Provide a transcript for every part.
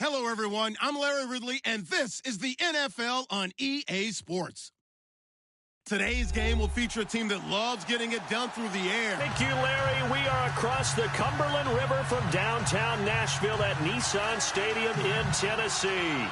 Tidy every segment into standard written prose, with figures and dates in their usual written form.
Hello, everyone. I'm Larry Ridley, and this is the NFL on EA Sports. Today's game will feature a team that loves getting it done through the air. Thank you, Larry. We are across the Cumberland River from downtown Nashville at Nissan Stadium in Tennessee.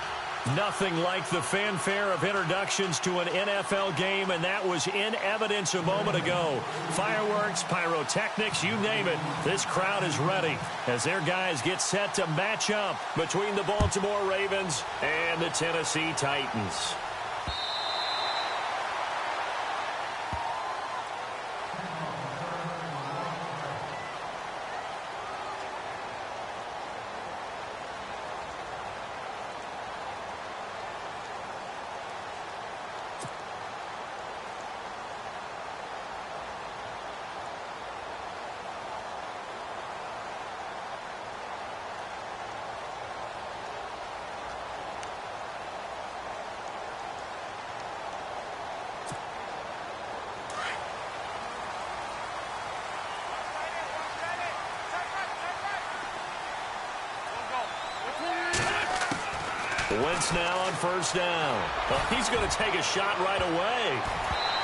Nothing like the fanfare of introductions to an NFL game, and that was in evidence a moment ago. Fireworks, pyrotechnics, you name it. This crowd is ready as their guys get set to match up between the Baltimore Ravens and the Tennessee Titans. Wentz now on first down. He's going to take a shot right away.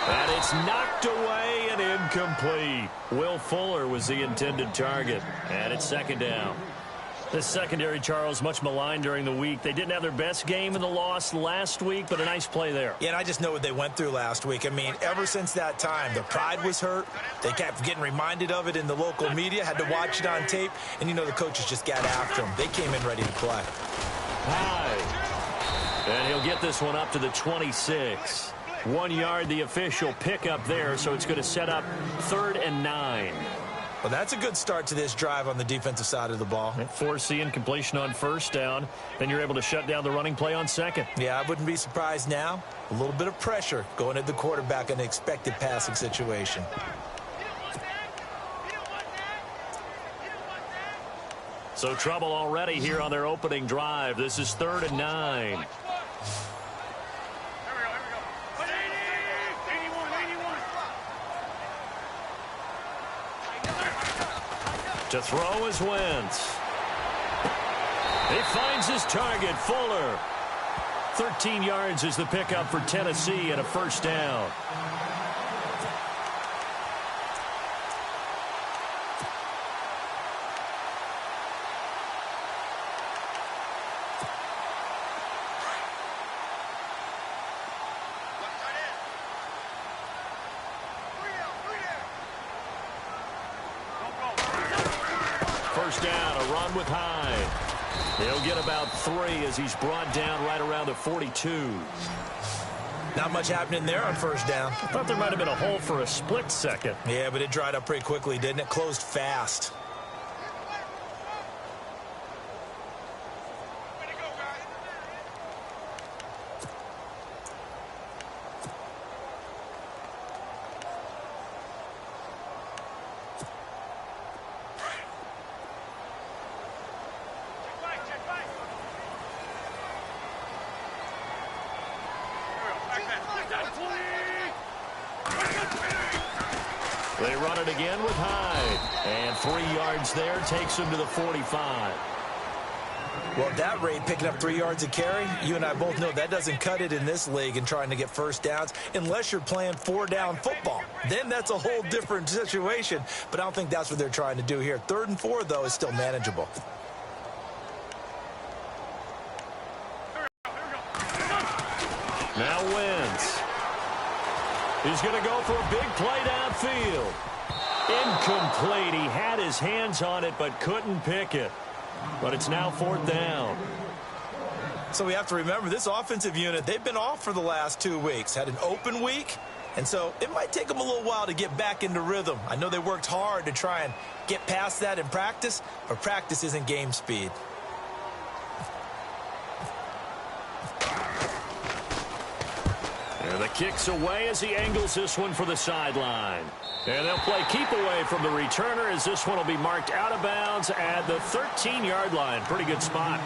And it's knocked away and incomplete. Will Fuller was the intended target. And it's second down. This secondary, Charles, much maligned during the week. They didn't have their best game in the loss last week, but a nice play there. Yeah, and I just know what they went through last week. I mean, ever since that time, their pride was hurt. They kept getting reminded of it in the local media, had to watch it on tape, and, you know, the coaches just got after them. They came in ready to play. High. And he'll get this one up to the 26. 1 yard, the official pickup there, so it's going to set up 3rd and 9. Well, that's a good start to this drive on the defensive side of the ball. Forcing completion on first down. Then you're able to shut down the running play on second. Yeah, I wouldn't be surprised now. A little bit of pressure going at the quarterback in an expected passing situation. So trouble already here on their opening drive. This is 3rd and 9. To throw is Wentz. He finds his target, Fuller. 13 yards is the pickup for Tennessee and a first down. First down, a run with Hyde. He'll get about 3 as he's brought down right around the 42. Not much happening there on first down. I thought there might have been a hole for a split second. Yeah, but it dried up pretty quickly, didn't it? Closed fast. They run it again with Hyde. And 3 yards there takes him to the 45. Well, at that rate, picking up 3 yards a carry, you and I both know that doesn't cut it in this league and trying to get first downs unless you're playing 4-down football. Then that's a whole different situation. But I don't think that's what they're trying to do here. 3rd and 4, though, is still manageable. Now Wentz. He's going to go for a big play downfield. Incomplete. He had his hands on it but couldn't pick it. But it's now 4th down. So we have to remember this offensive unit, they've been off for the last 2 weeks. Had an open week, and so it might take them a little while to get back into rhythm. I know they worked hard to try and get past that in practice, but practice isn't game speed. And the kick's away as he angles this one for the sideline. And they'll play keep away from the returner as this one will be marked out of bounds at the 13-yard line. Pretty good spot.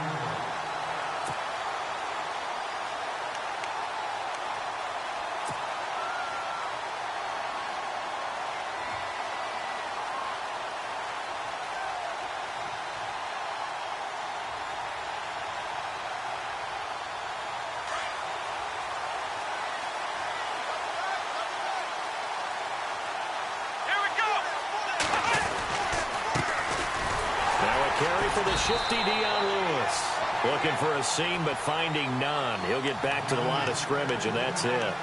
carry for the shifty Dion Lewis. Looking for a seam, but finding none. He'll get back to the line of scrimmage, and that's it.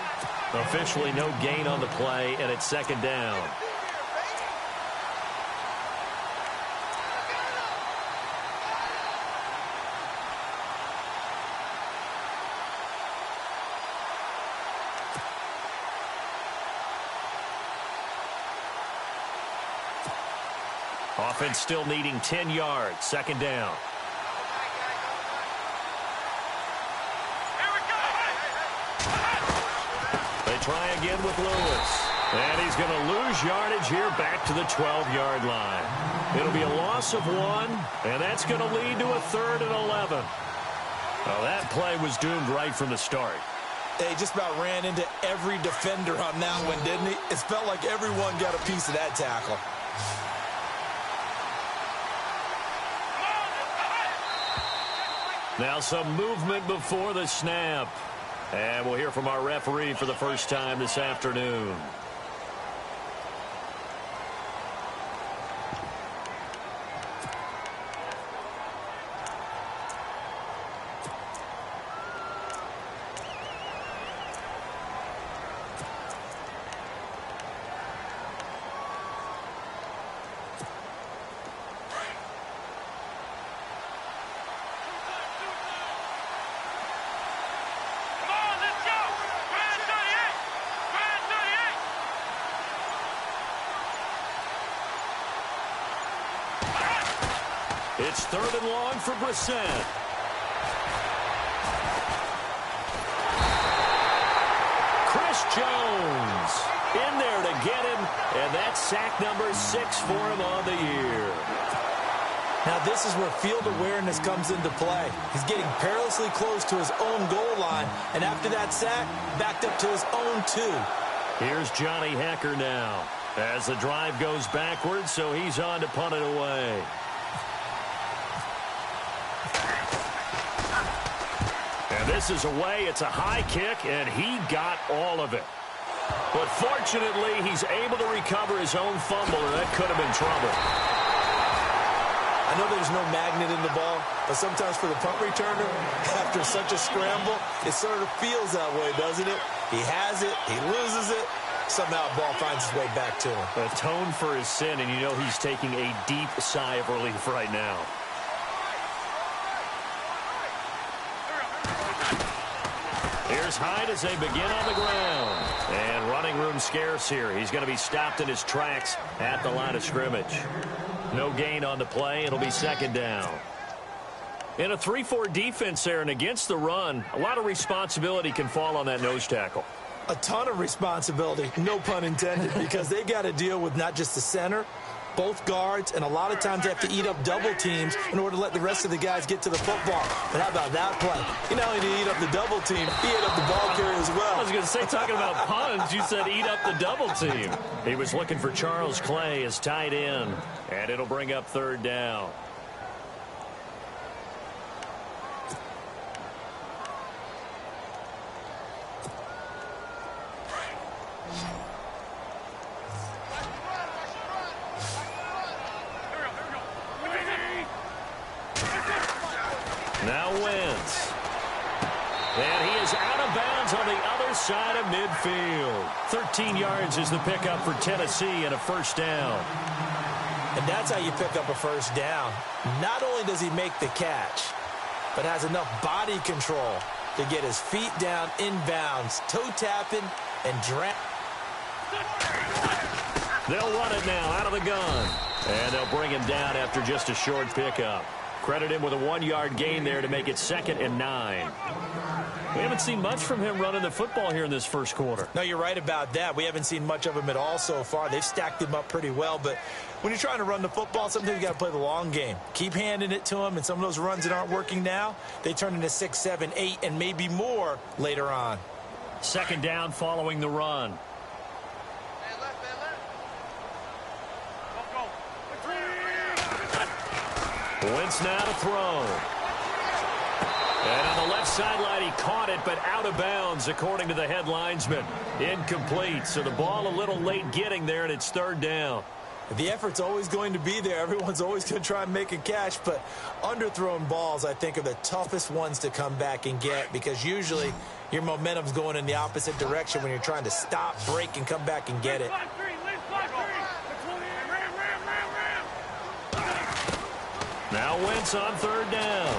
Officially no gain on the play, and it's second down. Offense still needing 10 yards. Second down. They try again with Lewis. And he's going to lose yardage here back to the 12-yard line. It'll be a loss of 1, and that's going to lead to a 3rd and 11. Well, that play was doomed right from the start. They just about ran into every defender on that one, didn't he? It felt like everyone got a piece of that tackle. Now some movement before the snap. And we'll hear from our referee for the first time this afternoon. It's 3rd and long for Brissett. Chris Jones in there to get him, and that's sack number 6 for him on the year. Now this is where field awareness comes into play. He's getting perilously close to his own goal line, and after that sack, backed up to his own 2. Here's Johnny Hecker now as the drive goes backwards, so he's on to punt it away. And this is away. It's a high kick, and he got all of it. But fortunately, he's able to recover his own fumble, and that could have been trouble. I know there's no magnet in the ball, but sometimes for the punt returner, after such a scramble, it sort of feels that way, doesn't it? He has it, he loses it, somehow the ball finds its way back to him. Atone for his sin, and you know he's taking a deep sigh of relief right now. Here's Hyde as they begin on the ground. And running room scarce here. He's going to be stopped in his tracks at the line of scrimmage. No gain on the play. It'll be second down. In a 3-4 defense there and against the run, a lot of responsibility can fall on that nose tackle. A ton of responsibility, no pun intended, because they got to deal with not just the center, both guards, and a lot of times they have to eat up double teams in order to let the rest of the guys get to the football. But how about that play? You not only did he eat up the double team, he ate up the ball carrier as well. I was going to say, talking about puns, you said eat up the double team. He was looking for Charles Clay as tight end, and it'll bring up 3rd down. Now Wentz. And he is out of bounds on the other side of midfield. 13 yards is the pickup for Tennessee and a first down. And that's how you pick up a first down. Not only does he make the catch, but has enough body control to get his feet down inbounds, toe tapping, and drag. They'll run it now out of the gun. And they'll bring him down after just a short pickup. Credit him with a 1-yard gain there to make it 2nd and 9. We haven't seen much from him running the football here in this first quarter. No, you're right about that. We haven't seen much of him at all so far. They've stacked him up pretty well, but when you're trying to run the football, sometimes you got to play the long game. Keep handing it to him, and some of those runs that aren't working now, they turn into 6, 7, 8, and maybe more later on. Second down following the run. Wentz now to throw. And on the left sideline, he caught it, but out of bounds, according to the head linesman. Incomplete, so the ball a little late getting there, and it's 3rd down. The effort's always going to be there. Everyone's always going to try and make a catch, but underthrown balls, I think, are the toughest ones to come back and get because usually your momentum's going in the opposite direction when you're trying to stop, break, and come back and get it. Now Wentz on third down.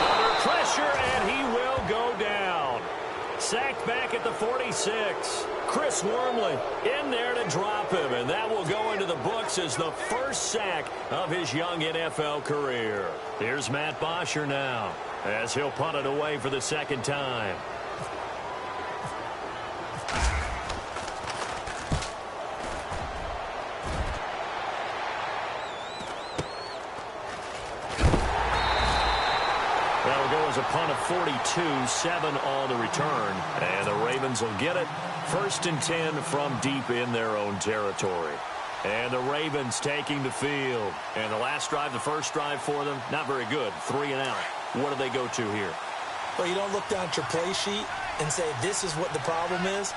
Under pressure, and he will go down. Sacked back at the 46. Chris Wormley in there to drop him, and that will go into the books as the first sack of his young NFL career. Here's Matt Bosher now as he'll punt it away for the second time. That'll go as a punt of 42, 7 on the return. And the Ravens will get it. 1st and 10 from deep in their own territory. And the Ravens taking the field. And the last drive, the first drive for them, not very good. 3 and out. What do they go to here? Well, you don't look down at your play sheet and say, this is what the problem is.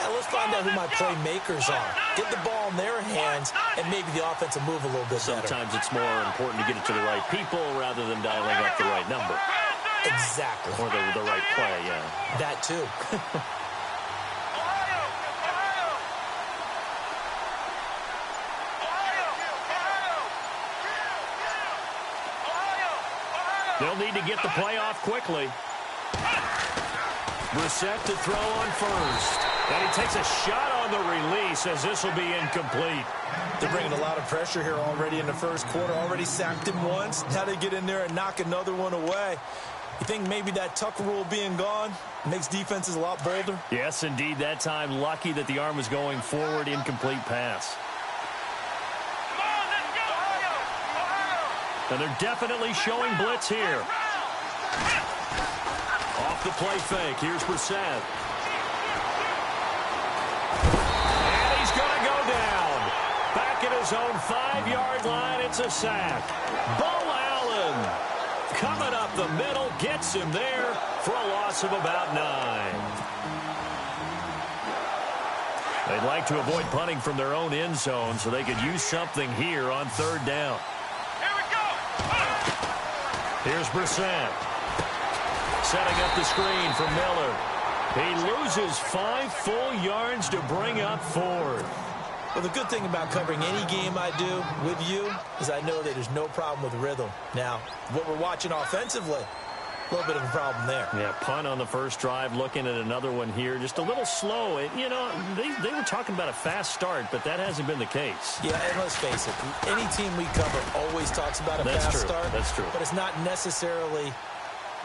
Let's find out who my playmakers are. Get the ball in their hands, and maybe the offense will move a little bit better. Sometimes it's more important to get it to the right people rather than dialing up the right number. Exactly. Or the right play, yeah. That too. They'll need to get the play off quickly. Brissett to throw on first. And he takes a shot on the release as this will be incomplete. They're bringing a lot of pressure here already in the first quarter. Already sacked him once. Now they get in there and knock another one away. You think maybe that Tucker rule being gone makes defenses a lot bolder? Yes, indeed. That time, lucky that the arm was going forward. Incomplete pass. And they're definitely showing blitz here. Off the play fake. Here's Brissett. And he's going to go down. Back at his own 5-yard line. It's a sack. Bo Allen coming up the middle. Gets him there for a loss of about 9. They'd like to avoid punting from their own end zone so they could use something here on third down. Here's Brissett. Setting up the screen for Miller. He loses 5 full yards to bring up 4th. Well, the good thing about covering any game I do with you is I know that there's no problem with rhythm. Now, what we're watching offensively, a little bit of a problem there. Yeah, punt on the first drive, looking at another one here. Just a little slow. You know, they were talking about a fast start, but that hasn't been the case. Yeah, and let's face it, any team we cover always talks about a fast start. That's true. But it's not necessarily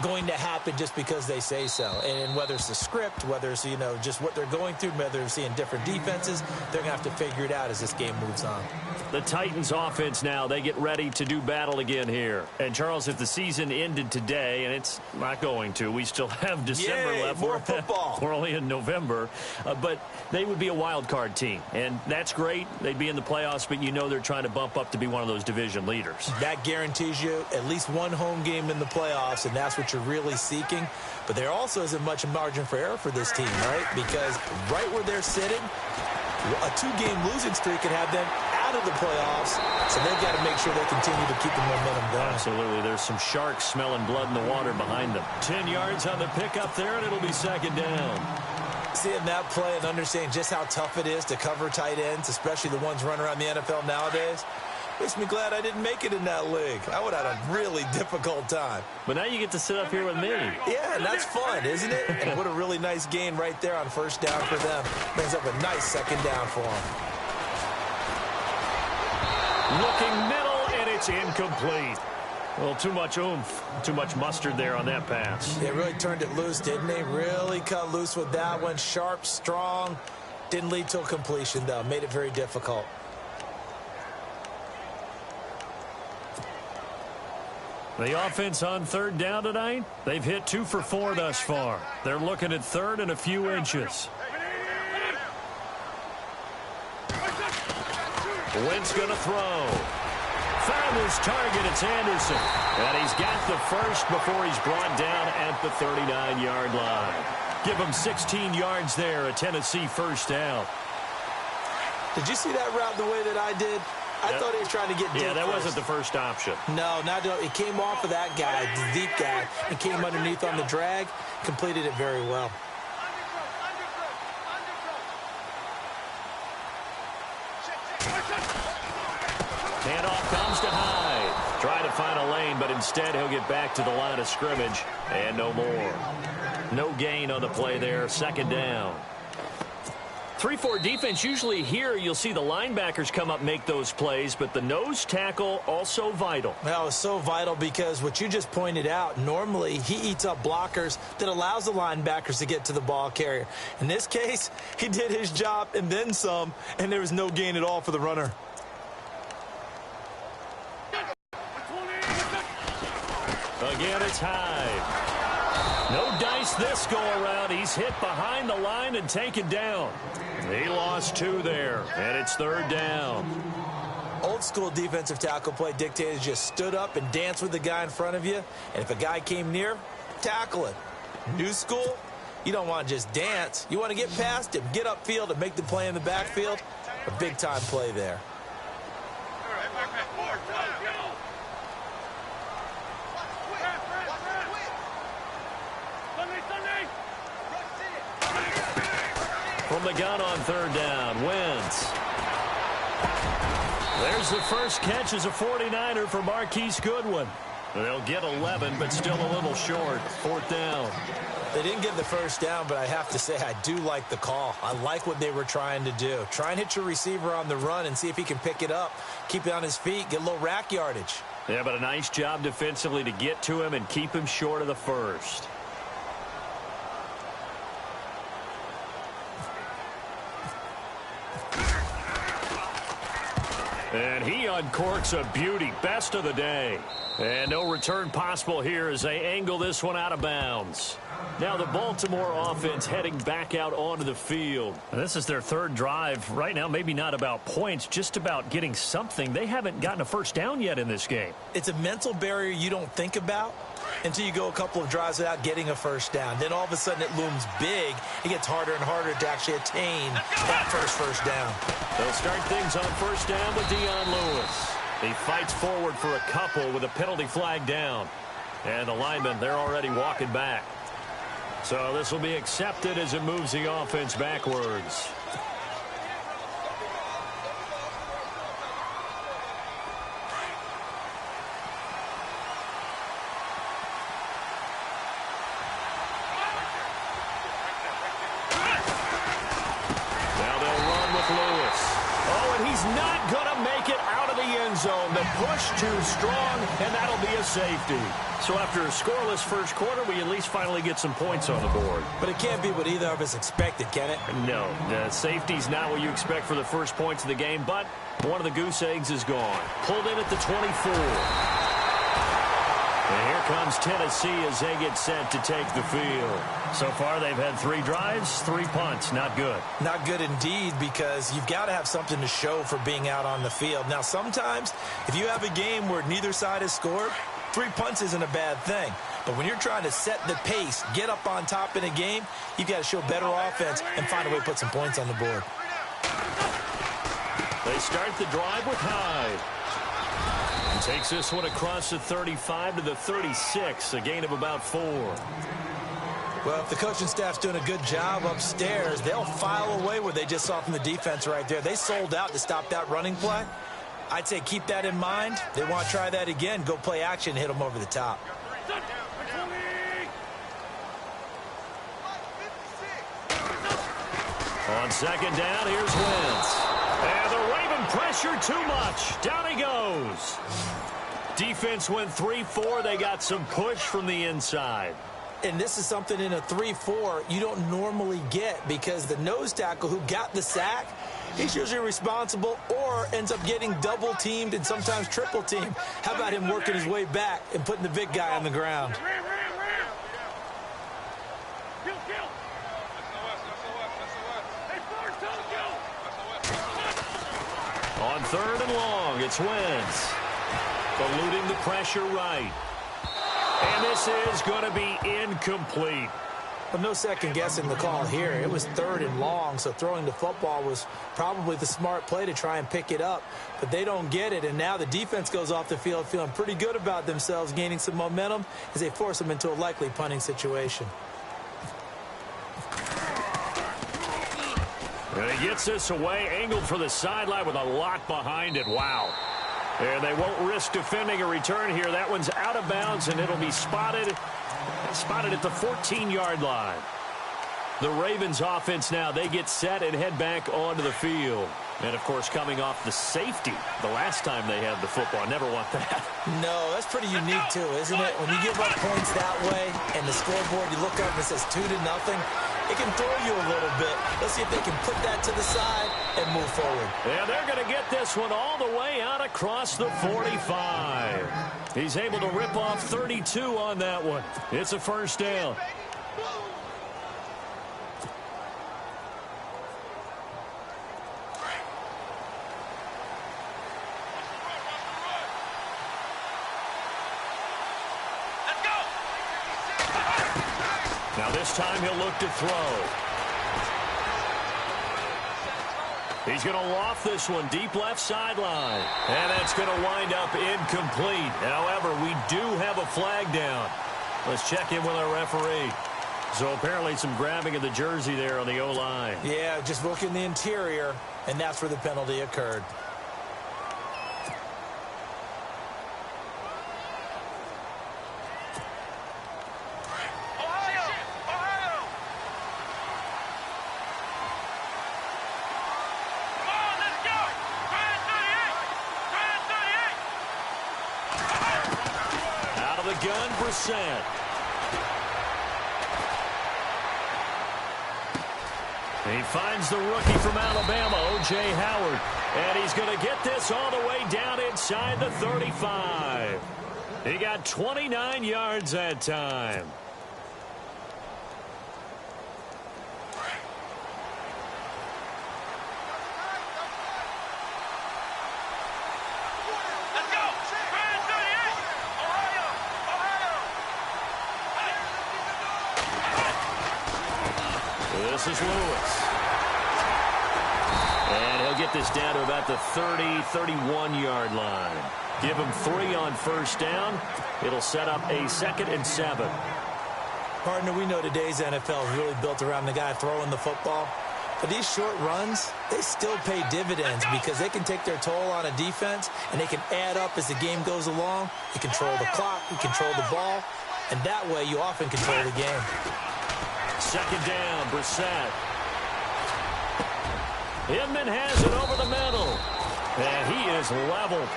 going to happen just because they say so. And whether it's the script, whether it's, just what they're going through, whether they're seeing different defenses, they're going to have to figure it out as this game moves on. The Titans offense now, they get ready to do battle again here. And, Charles, if the season ended today, and it's not going to, we still have December left. More football. We're only in November. But they would be a wild card team. And that's great. They'd be in the playoffs, but they're trying to bump up to be one of those division leaders. That guarantees you at least one home game in the playoffs, and that's what you're really seeking. But there also isn't much margin for error for this team, right? Because right where they're sitting, a 2-game losing streak could have them out of the playoffs, so they've got to make sure they continue to keep the momentum going. Absolutely. There's some sharks smelling blood in the water behind them. 10 yards on the pickup there, and it'll be second down. Seeing that play and understanding just how tough it is to cover tight ends, especially the ones running around the NFL nowadays, makes me glad I didn't make it in that league. I would have had a really difficult time. But now you get to sit up here with me. Yeah, and that's fun, isn't it? And what a really nice gain right there on first down for them. Brings up a nice second down for them. Looking middle, and it's incomplete. Well, too much oomph, too much mustard there on that pass. They really turned it loose, didn't they? Really cut loose with that one. Sharp, strong. Didn't lead to a completion, though. Made it very difficult. The offense on third down tonight, they've hit 2 for 4 thus far. They're looking at third and a few inches. Wentz going to throw. Found his target. It's Anderson. And he's got the first before he's brought down at the 39-yard line. Give him 16 yards there, a Tennessee first down. Did you see that route the way that I did? I thought he was trying to get deep. Yeah, that first. wasn't the first option. No, it came off of that guy, the deep guy. He came underneath on the drag, completed it very well. Handoff comes to Hyde. Trying to find a lane, but instead he'll get back to the line of scrimmage, and no more. No gain on the play there, second down. 3-4 defense, usually here you'll see the linebackers come up make those plays, but the nose tackle also vital. Well, it's so vital because what you just pointed out, normally he eats up blockers that allows the linebackers to get to the ball carrier. In this case, he did his job and then some, and there was no gain at all for the runner. Again, it's Hyde. No dice this go-around. He's hit behind the line and taken down. He lost 2 there, and it's third down. Old school defensive tackle play dictated just stood up and danced with the guy in front of you, and if a guy came near, tackle it. New school, you don't want to just dance. You want to get past him, get upfield, and make the play in the backfield. A big-time play there. From the gun on third down, Wentz. There's the first catch as a 49er for Marquise Goodwin. They'll get 11, but still a little short. Fourth down. They didn't get the first down, but I have to say I do like the call. I like what they were trying to do. Try and hit your receiver on the run and see if he can pick it up, keep it on his feet, get a little rack yardage. Yeah, but a nice job defensively to get to him and keep him short of the first. And he uncorks a beauty. Best of the day. And no return possible here as they angle this one out of bounds. Now the Baltimore offense heading back out onto the field. And this is their third drive. Right now, maybe not about points, just about getting something. They haven't gotten a first down yet in this game. It's a mental barrier you don't think about until you go a couple of drives without getting a first down. Then all of a sudden it looms big. It gets harder and harder to actually attain that first down. They'll start things on first down with Dion Lewis. He fights forward for a couple with a penalty flag down. And the linemen, they're already walking back. So this will be accepted as it moves the offense backwards. Zone. The push too strong, and that'll be a safety. So after a scoreless first quarter, we at least finally get some points on the board. But it can't be what either of us expected, can it? No, the safety's not what you expect for the first points of the game, but one of the goose eggs is gone. Pulled in at the 24. And here comes Tennessee as they get set to take the field. So far, they've had 3 drives, 3 punts. Not good. Not good indeed, because you've got to have something to show for being out on the field. Now, sometimes, if you have a game where neither side has scored, 3 punts isn't a bad thing. But when you're trying to set the pace, get up on top in a game, you've got to show better offense and find a way to put some points on the board. They start the drive with Hyde. And takes this one across the 35 to the 36, a gain of about 4. Well, if the coaching staff's doing a good job upstairs, they'll file away what they just saw from the defense right there. They sold out to stop that running play. I'd say keep that in mind. They want to try that again. Go play action, hit them over the top. On second down, here's Wentz. And the Raven pressure too much. Down he goes. Defense went 3-4. They got some push from the inside. And this is something in a 3-4 you don't normally get, because the nose tackle who got the sack, he's usually responsible or ends up getting double teamed and sometimes triple teamed. How about him working his way back and putting the big guy on the ground? On third and long, it's Wentz. Eluding the pressure right. And this is going to be incomplete. But no second guessing the call here. It was 3rd and long, so throwing the football was probably the smart play to try and pick it up. But they don't get it, and now the defense goes off the field feeling pretty good about themselves, gaining some momentum as they force them into a likely punting situation. And he gets this away, angled for the sideline with a lot behind it. Wow. And they won't risk defending a return here. That one's out of bounds, and it'll be spotted at the 14-yard line. The Ravens offense now, they get set and head back onto the field. And, of course, coming off the safety the last time they had the football. Never want that. No, that's pretty unique, too, isn't it? When you give up points that way and the scoreboard, you look up and it says 2-0, it can throw you a little bit. Let's see if they can put that to the side and move forward. Yeah, they're going to get this one all the way out across the 45. He's able to rip off 32 on that one. It's a first down. Now this time he'll look to throw. He's going to loft this one deep left sideline. And that's going to wind up incomplete. However, we do have a flag down. Let's check in with our referee. So apparently some grabbing of the jersey there on the O-line. Yeah, just working the interior, and that's where the penalty occurred. Gun percent. He finds the rookie from Alabama, O.J. Howard. And he's going to get this all the way down inside the 35. He got 29 yards that time. This is Lewis. And he'll get this down to about the 30, 31-yard line. Give him 3 on first down. It'll set up a 2nd and 7. Partner, we know today's NFL is really built around the guy throwing the football. But these short runs, they still pay dividends because they can take their toll on a defense and they can add up as the game goes along. You control the clock, you control the ball, and that way you often control the game. 2nd down, Brissett. Inman has it over the middle. And he is leveled.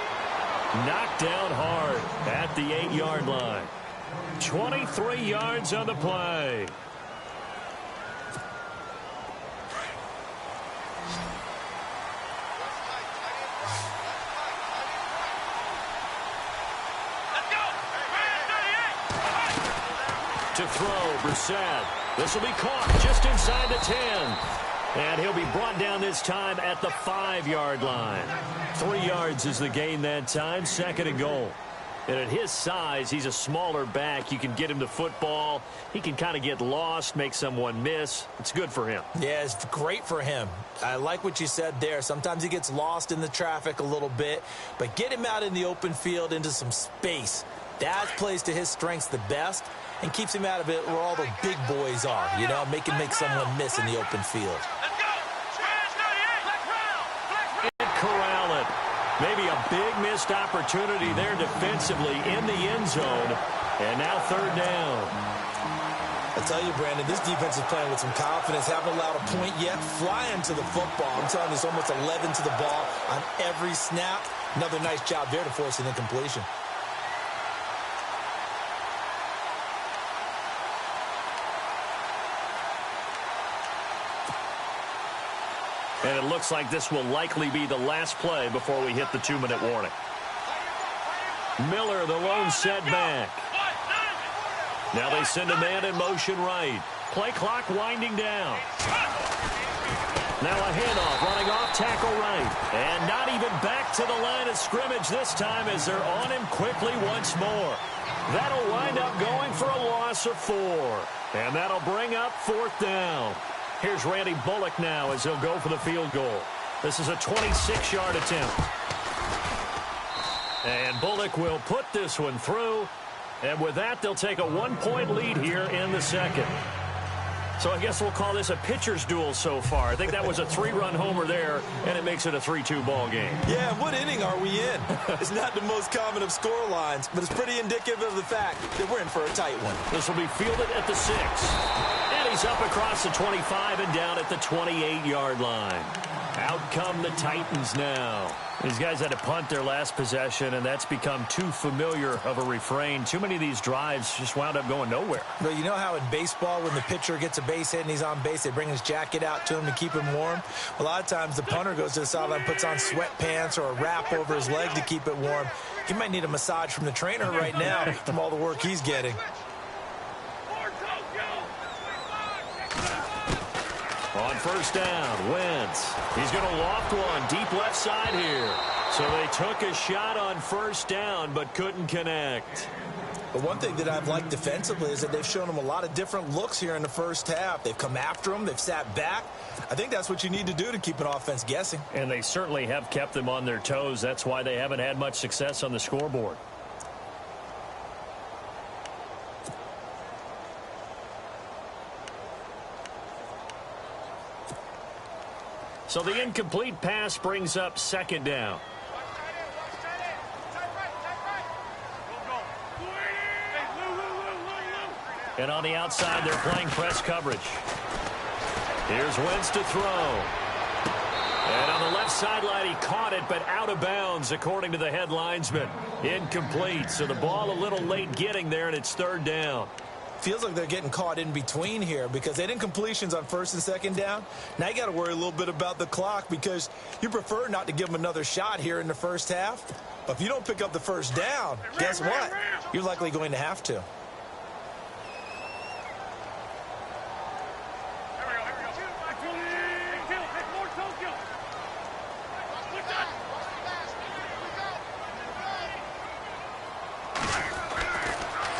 Knocked down hard at the 8-yard line. 23 yards on the play. To throw, Brissett. This will be caught just inside the 10. And he'll be brought down this time at the 5-yard line. 3 yards is the gain that time, 2nd and goal. And at his size, he's a smaller back. You can get him the football. He can kind of get lost, make someone miss. It's good for him. Yeah, it's great for him. I like what you said there. Sometimes he gets lost in the traffic a little bit. But get him out in the open field into some space. That plays to his strengths the best and keeps him out of it where all the big boys are, you know, make someone miss in the open field. Corral it. Maybe a big missed opportunity there defensively in the end zone. And now 3rd down. I tell you, Brandon, this defense is playing with some confidence. Haven't allowed a point yet. Flying to the football. I'm telling you, it's almost 11 to the ball on every snap. Another nice job there to force an incompletion. And it looks like this will likely be the last play before we hit the 2-minute warning. Miller, the lone setback. Now they send a man in motion right. Play clock winding down. Now a handoff, running off tackle right. And not even back to the line of scrimmage this time as they're on him quickly once more. That'll wind up going for a loss of 4. And that'll bring up 4th down. Here's Randy Bullock now as he'll go for the field goal. This is a 26-yard attempt. And Bullock will put this one through. And with that, they'll take a 1-point lead here in the second. So I guess we'll call this a pitcher's duel so far. I think that was a 3-run homer there, and it makes it a 3-2 ball game. Yeah, what inning are we in? It's not the most common of score lines, but it's pretty indicative of the fact that we're in for a tight one. This will be fielded at the 6. And he's up across the 25 and down at the 28-yard line. Out come the Titans now. These guys had to punt their last possession, and that's become too familiar of a refrain. Too many of these drives just wound up going nowhere. But you know how in baseball, when the pitcher gets a base hit and he's on base, they bring his jacket out to him to keep him warm? A lot of times the punter goes to the sideline, puts on sweatpants or a wrap over his leg to keep it warm. He might need a massage from the trainer right now from all the work he's getting. On first down, Wentz. He's going to loft one deep left side here. So they took a shot on first down but couldn't connect. But one thing that I've liked defensively is that they've shown him a lot of different looks here in the first half. They've come after him. They've sat back. I think that's what you need to do to keep an offense guessing. And they certainly have kept them on their toes. That's why they haven't had much success on the scoreboard. So the incomplete pass brings up second down. And on the outside, they're playing press coverage. Here's Wentz to throw. And on the left sideline, he caught it, but out of bounds, according to the head linesman. Incomplete, so the ball a little late getting there, and it's third down. Feels like they're getting caught in between here because they didn't completions on first and second down. Now you got to worry a little bit about the clock because you prefer not to give them another shot here in the first half. But if you don't pick up the first down, guess what? You're likely going to have to.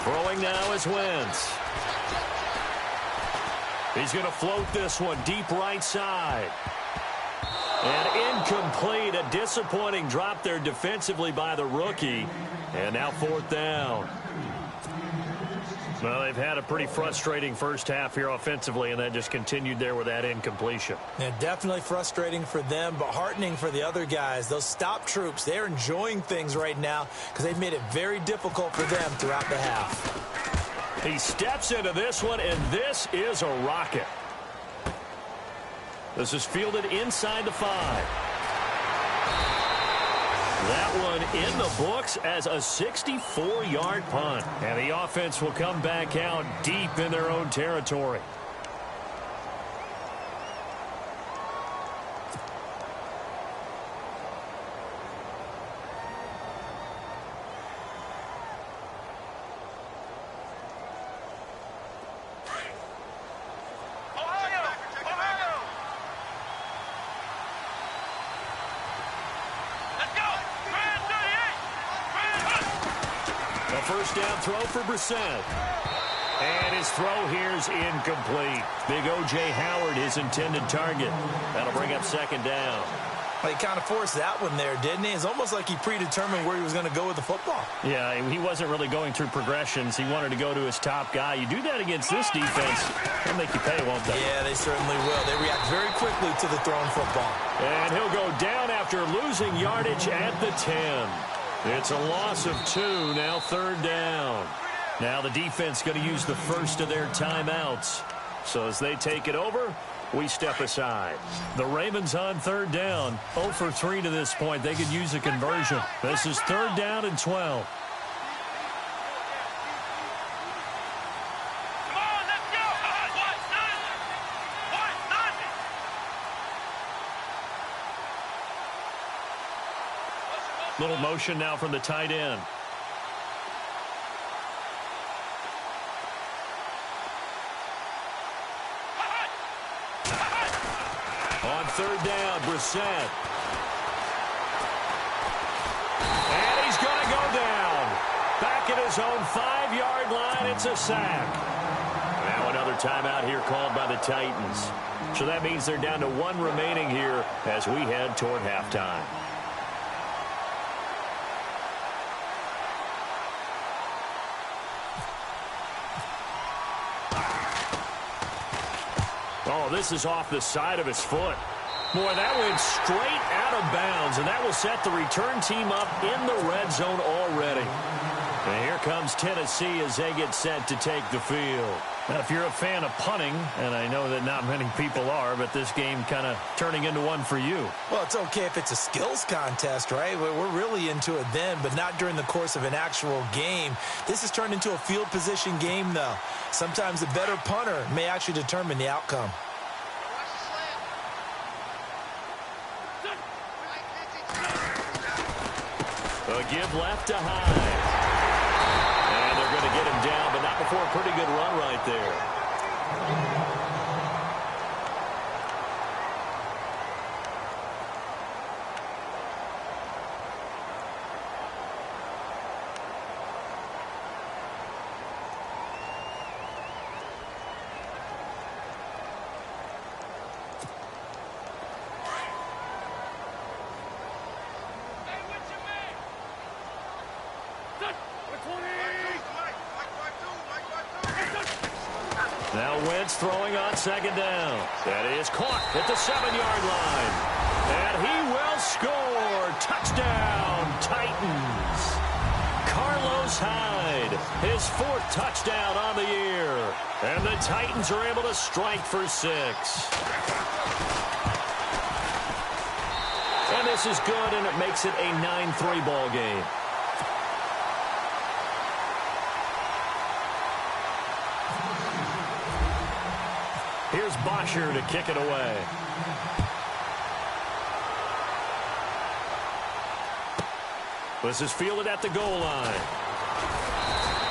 Throwing now is Wentz. He's going to float this one deep right side. And incomplete. A disappointing drop there defensively by the rookie. And now fourth down. Well, they've had a pretty frustrating first half here offensively, and that just continued there with that incompletion. Yeah, definitely frustrating for them, but heartening for the other guys. Those stop troops, they're enjoying things right now because they've made it very difficult for them throughout the half. He steps into this one, and this is a rocket. This is fielded inside the 5. That one in the books as a 64-yard punt. And the offense will come back out deep in their own territory. First down throw for Brissett. And his throw here is incomplete. Big O.J. Howard, his intended target. That'll bring up second down. Well, he kind of forced that one there, didn't he? It's almost like he predetermined where he was going to go with the football. Yeah, he wasn't really going through progressions. He wanted to go to his top guy. You do that against this defense, they'll make you pay, won't they? Yeah, they certainly will. They react very quickly to the thrown football. And he'll go down after losing yardage at the 10. It's a loss of 2, now third down. Now the defense going to use the first of their timeouts. So as they take it over, we step aside. The Ravens on third down, 0 for 3 to this point. They could use a conversion. This is third down and 12. Little motion now from the tight end. On third down, Brissett. And he's going to go down. Back at his own 5-yard line, it's a sack. Now another timeout here called by the Titans. So that means they're down to 1 remaining here as we head toward halftime. Oh, this is off the side of his foot. Boy, that went straight out of bounds, and that will set the return team up in the red zone already. And here comes Tennessee as they get set to take the field. Now, if you're a fan of punting, and I know that not many people are, but this game kind of turning into one for you. Well, it's okay if it's a skills contest, right? We're really into it then, but not during the course of an actual game. This has turned into a field position game, though. Sometimes a better punter may actually determine the outcome. A give left to Hyde. And they're going to get him down, but not before a pretty good run right there. Now Wentz throwing on second down. That is caught at the 7-yard line. And he will score. Touchdown, Titans. Carlos Hyde, his 4th touchdown on the year. And the Titans are able to strike for 6. And this is good, and it makes it a 9-3 ball game. Here's Bosher to kick it away. This is fielded at the goal line.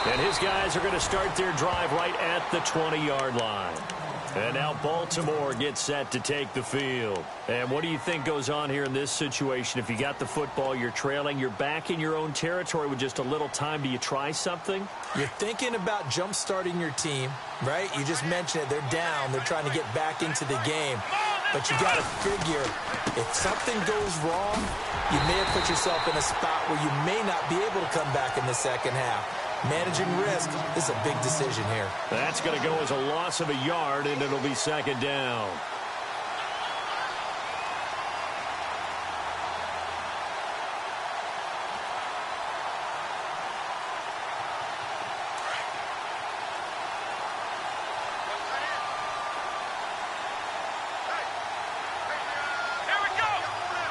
And his guys are going to start their drive right at the 20-yard line. And now Baltimore gets set to take the field. And what do you think goes on here in this situation? If you got the football, you're trailing, you're back in your own territory with just a little time. Do you try something? You're thinking about jump-starting your team, right? You just mentioned it. They're down. They're trying to get back into the game. But you got to figure, if something goes wrong, you may have put yourself in a spot where you may not be able to come back in the second half. Managing risk is a big decision here. That's going to go as a loss of a yard, and it'll be second down.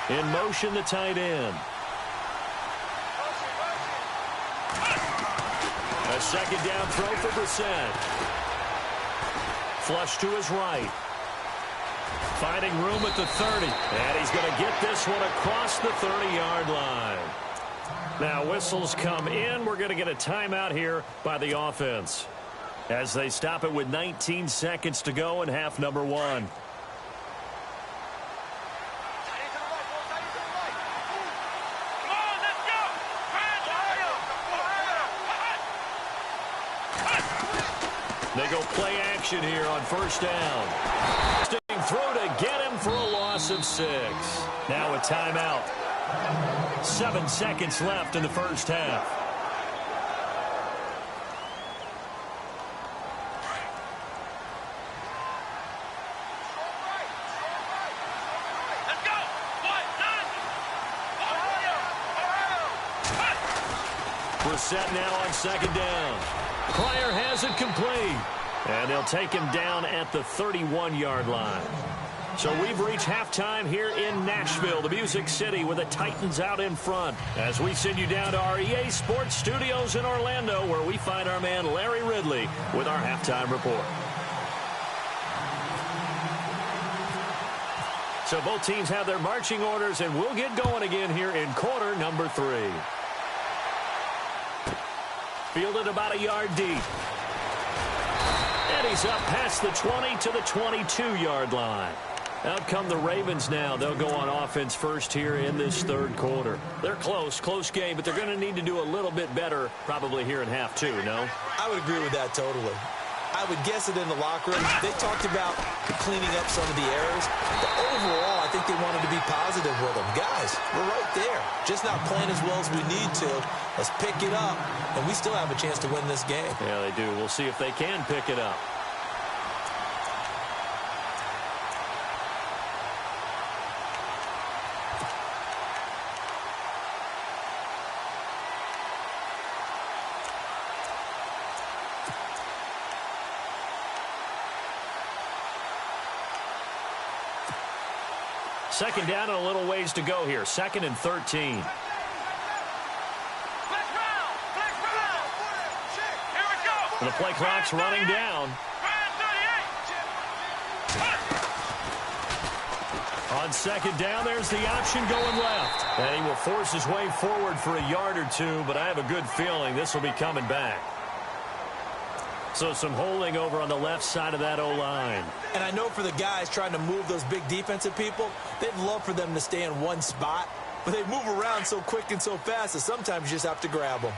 In motion, the tight end. A second down throw for Brissett. Flush to his right. Finding room at the 30. And he's going to get this one across the 30-yard line. Now whistles come in. We're going to get a timeout here by the offense as they stop it with 19 seconds to go in half number 1. They go play action here on first down. Throw to get him for a loss of 6. Now a timeout. 7 seconds left in the first half. Brissett now on second down. Pryor has it complete. And they'll take him down at the 31-yard line. So we've reached halftime here in Nashville, the Music City, with the Titans out in front. As we send you down to our EA Sports Studios in Orlando, where we find our man Larry Ridley with our halftime report. So both teams have their marching orders, and we'll get going again here in quarter number 3. Fielded about a yard deep. And he's up past the 20 to the 22-yard line. Out come the Ravens now. They'll go on offense first here in this third quarter. They're close game, but they're going to need to do a little bit better probably here in half two, no? I would agree with that totally. I would guess it in the locker room. They talked about cleaning up some of the errors. But overall, I think they wanted to be positive with them. Guys, we're right there. Just not playing as well as we need to. Let's pick it up, and we still have a chance to win this game. Yeah, they do. We'll see if they can pick it up. Second down and a little ways to go here. 2nd and 13. And the play clock's running down. On 2nd down, there's the option going left. And he will force his way forward for a yard or two, but I have a good feeling this will be coming back. So some holding over on the left side of that O-line. And I know for the guys trying to move those big defensive people, they'd love for them to stay in one spot, but they move around so quick and so fast that sometimes you just have to grab them.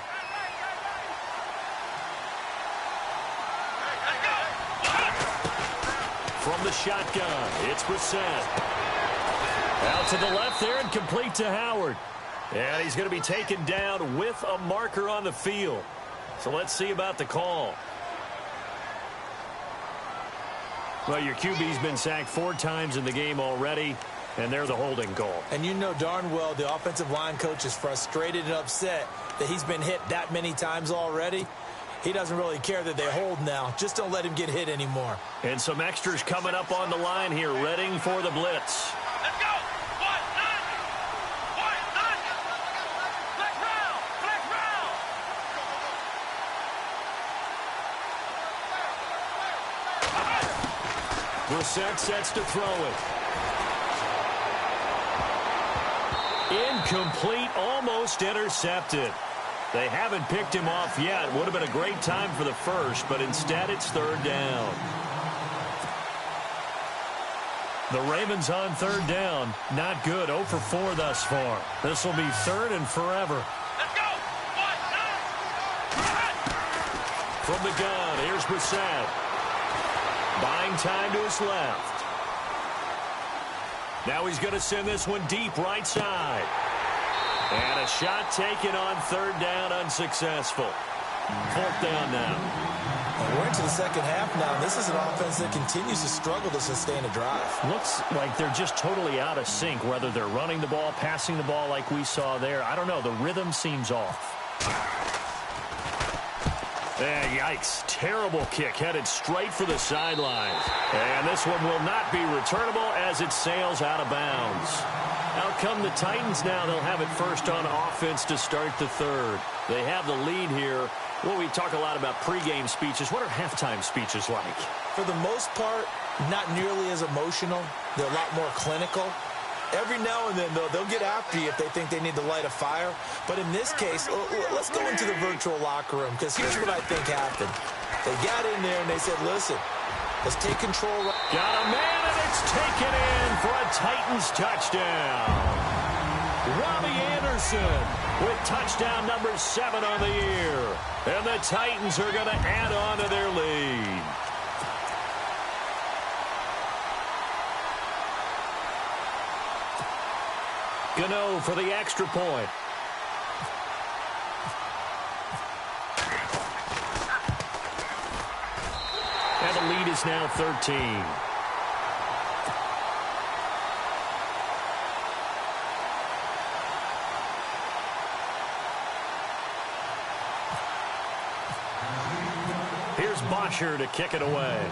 From the shotgun, it's Brissett. Out to the left there and complete to Howard. And he's going to be taken down with a marker on the field. So let's see about the call. Well, your QB's been sacked 4 times in the game already, and they're the holding call. And you know darn well the offensive line coach is frustrated and upset that he's been hit that many times already. He doesn't really care that they hold now. Just don't let him get hit anymore. And some extras coming up on the line here, readying for the blitz. Let's go! Brissett sets to throw it. Incomplete, almost intercepted. They haven't picked him off yet. Would have been a great time for the first, but instead it's 3rd down. The Ravens on 3rd down. Not good. 0 for 4 thus far. This will be 3rd and forever. Let's go! From the gun, here's Brissett. Buying time to his left. Now he's going to send this one deep right side. And a shot taken on 3rd down, unsuccessful. 4th down now. We're into the second half now. This is an offense that continues to struggle to sustain a drive. Looks like they're just totally out of sync, whether they're running the ball, passing the ball like we saw there. I don't know. The rhythm seems off. Yikes. Terrible kick headed straight for the sidelines. And this one will not be returnable as it sails out of bounds. Out come the Titans now. They'll have it first on offense to start the 3rd. They have the lead here. Well, we talk a lot about pregame speeches. What are halftime speeches like? For the most part, not nearly as emotional. They're a lot more clinical. Every now and then, though, they'll get after you if they think they need to light a fire. But in this case, let's go into the virtual locker room, because here's what I think happened. They got in there and they said, listen, let's take control. Got a man, and it's taken in for a Titans touchdown. Robbie Anderson with touchdown number 7 on the year. And the Titans are going to add on to their lead. Gano for the extra point. And the lead is now 13. Here's Bosher to kick it away.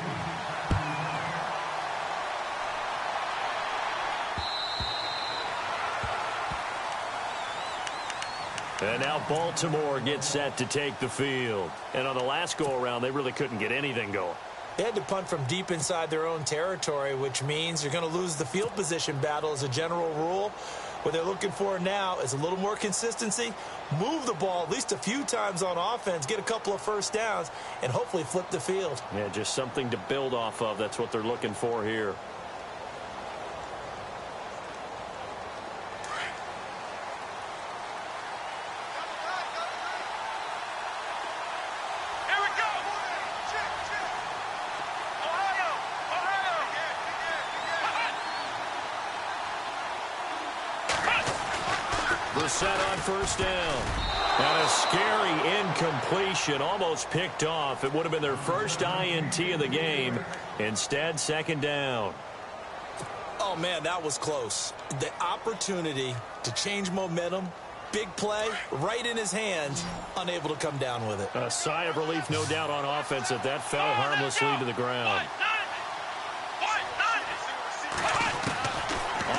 And now Baltimore gets set to take the field. And on the last go-around, they really couldn't get anything going. They had to punt from deep inside their own territory, which means you're going to lose the field position battle as a general rule. What they're looking for now is a little more consistency, move the ball at least a few times on offense, get a couple of first downs, and hopefully flip the field. Yeah, just something to build off of. That's what they're looking for here. Brissett on first down. And a scary incompletion, almost picked off. It would have been their first INT of the game. Instead, second down. Oh, man, that was close. The opportunity to change momentum, big play, right in his hands, unable to come down with it. A sigh of relief, no doubt, on offense that fell harmlessly to the ground.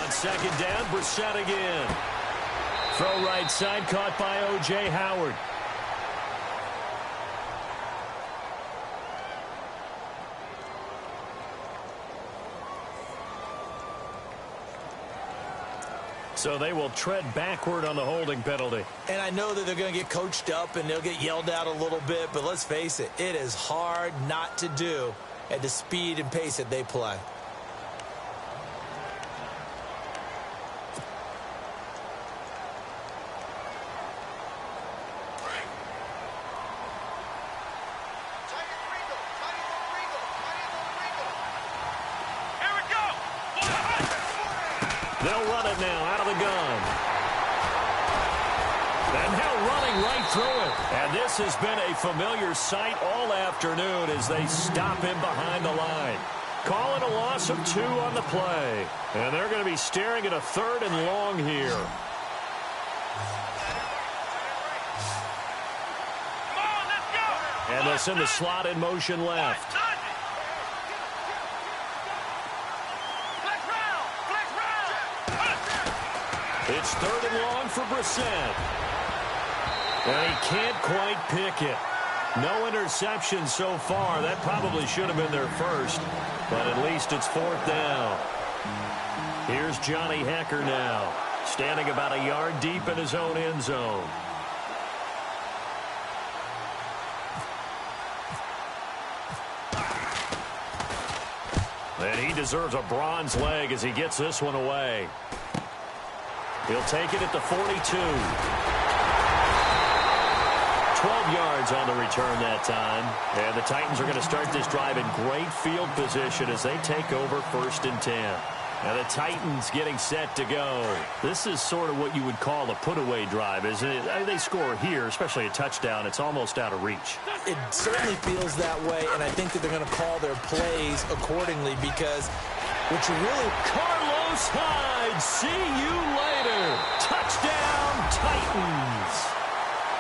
On second down, Brissett again. Throw right side, caught by O.J. Howard. So they will tread backward on the holding penalty. And I know that they're going to get coached up and they'll get yelled at a little bit, but let's face it, it is hard not to do at the speed and pace that they play. They'll run it now out of the gun. And now running right through it. And this has been a familiar sight all afternoon as they stop him behind the line. Calling a loss of 2 on the play. And they're going to be staring at a 3rd and long here. And they'll send the slot in motion left. It's 3rd and long for Brissett. And he can't quite pick it. No interception so far. That probably should have been their first. But at least it's 4th down. Here's Johnny Hecker now. Standing about a yard deep in his own end zone. And he deserves a bronze leg as he gets this one away. He'll take it at the 42. 12 yards on the return that time. And the Titans are going to start this drive in great field position as they take over 1st and 10. And the Titans getting set to go. This is sort of what you would call a put-away drive, isn't it? I mean, they score here, especially a touchdown. It's almost out of reach. It certainly feels that way, and I think that they're going to call their plays accordingly because what you really... Carlos Hyde, see you later. Touchdown, Titans.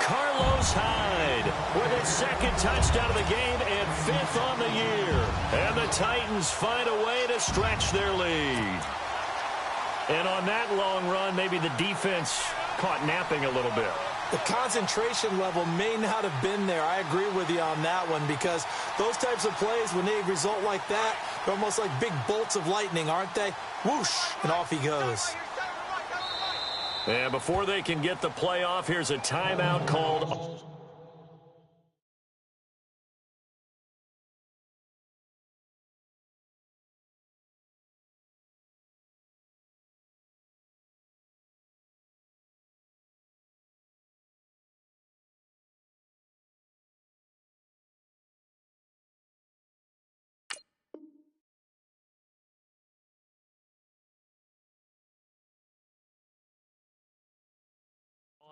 Carlos Hyde with his 2nd touchdown of the game and 5th on the year. And the Titans find a way to stretch their lead. And on that long run, maybe the defense caught napping a little bit. The concentration level may not have been there. I agree with you on that one because those types of plays, when they result like that, they're almost like big bolts of lightning, aren't they? Whoosh, and off he goes. And before they can get the play off, here's a timeout called.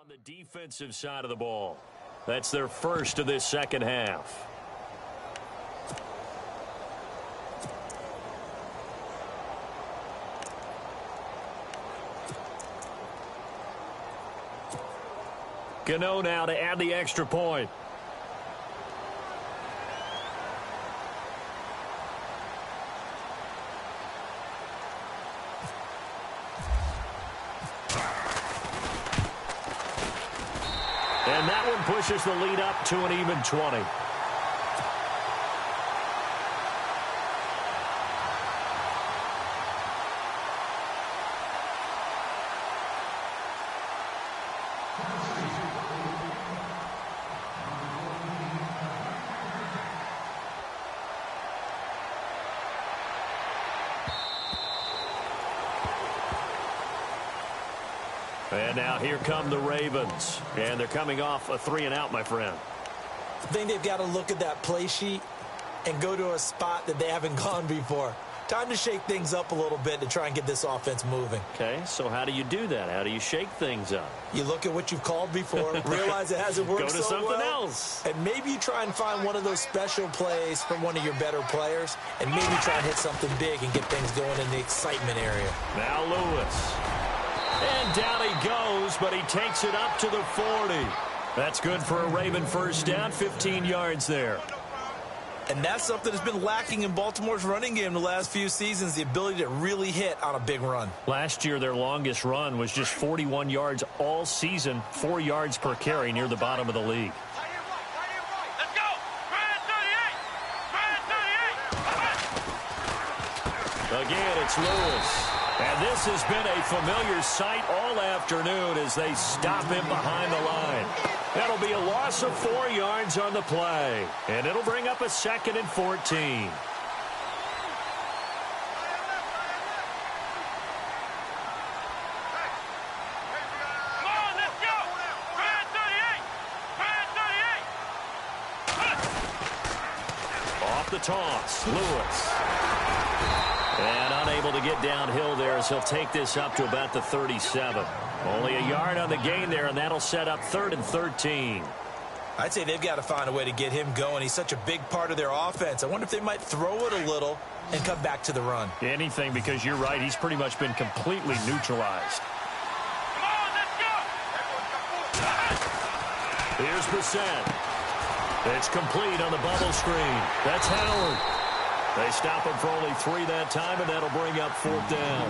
On the defensive side of the ball. That's their first of this second half. Gano now to add the extra point. And that one pushes the lead up to an even 20. And now here come the Ravens. And they're coming off a 3-and-out, my friend. I think they've got to look at that play sheet and go to a spot that they haven't gone before. Time to shake things up a little bit to try and get this offense moving. Okay, so how do you do that? How do you shake things up? You look at what you've called before, realize it hasn't worked Go to so something well, else. and maybe you try and find one of those special plays from one of your better players, and maybe try and hit something big and get things going in the excitement area. Now Lewis. And down he goes, but he takes it up to the 40. That's good for a Raven first down, 15 yards there. And that's something that's been lacking in Baltimore's running game the last few seasons, the ability to really hit on a big run. Last year, their longest run was just 41 yards all season, 4 yards per carry near the bottom of the league. Let's go! Again, it's Lewis. And this has been a familiar sight all afternoon as they stop him behind the line. That'll be a loss of 4 yards on the play. And it'll bring up a 2nd and 14. Off the toss, Lewis. And unable to get downhill there as he'll take this up to about the 37. Only a yard on the gain there, and that'll set up 3rd and 13. I'd say they've got to find a way to get him going. He's such a big part of their offense. I wonder if they might throw it a little and come back to the run. Anything, because you're right. He's pretty much been completely neutralized. Come on, let's go! Here's Brissett. It's complete on the bubble screen. That's Howard. They stop him for only 3 that time, and that'll bring up 4th down.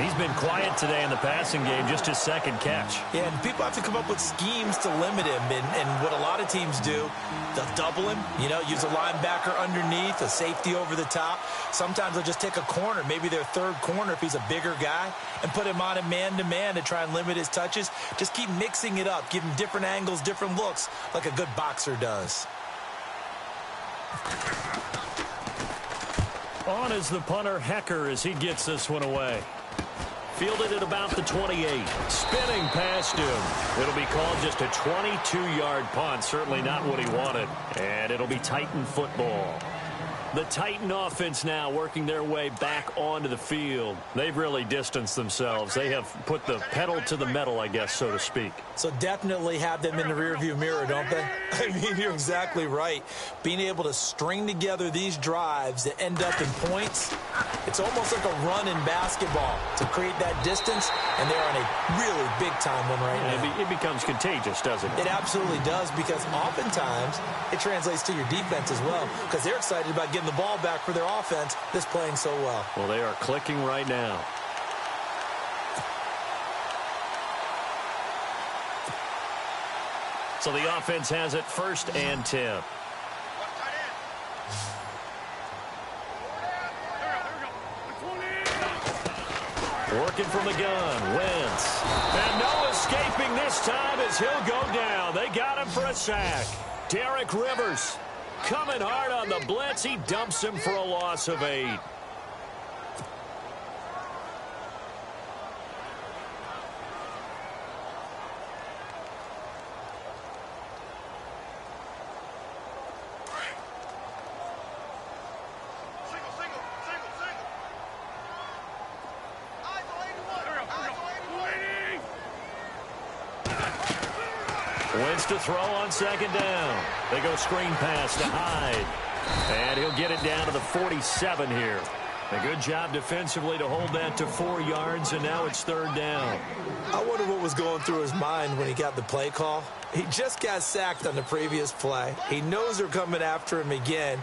He's been quiet today in the passing game, just his 2nd catch. Yeah, and people have to come up with schemes to limit him. And what a lot of teams do, they'll double him, use a linebacker underneath, a safety over the top. Sometimes they'll just take a corner, maybe their 3rd corner if he's a bigger guy, and put him on a man-to-man to try and limit his touches. Just keep mixing it up, give him different angles, different looks, like a good boxer does. On is the punter, Hecker, as he gets this one away. Fielded at about the 28. Spinning past him. It'll be called just a 22-yard punt. Certainly not what he wanted. And it'll be Titan football. The Titan offense now working their way back onto the field. They've really distanced themselves. They have put the pedal to the metal, I guess, so to speak. So definitely have them in the rearview mirror, don't they? I mean, you're exactly right. Being able to string together these drives that end up in points, it's almost like a run in basketball to create that distance, and they're on a really big-time one right now. It becomes contagious, doesn't it? It absolutely does, because oftentimes it translates to your defense as well, because they're excited about getting the ball back for their offense that's playing so well. Well, they are clicking right now. So the offense has it 1st and 10. Working from the gun, Wentz. And no escaping this time as he'll go down. They got him for a sack. Derek Rivers coming hard on the blitz. He dumps him for a loss of 8. Wentz to throw on 2nd down. They go screen pass to Hyde. And he'll get it down to the 47 here. A good job defensively to hold that to 4 yards, and now it's 3rd down. I wonder what was going through his mind when he got the play call. He just got sacked on the previous play. He knows they're coming after him again.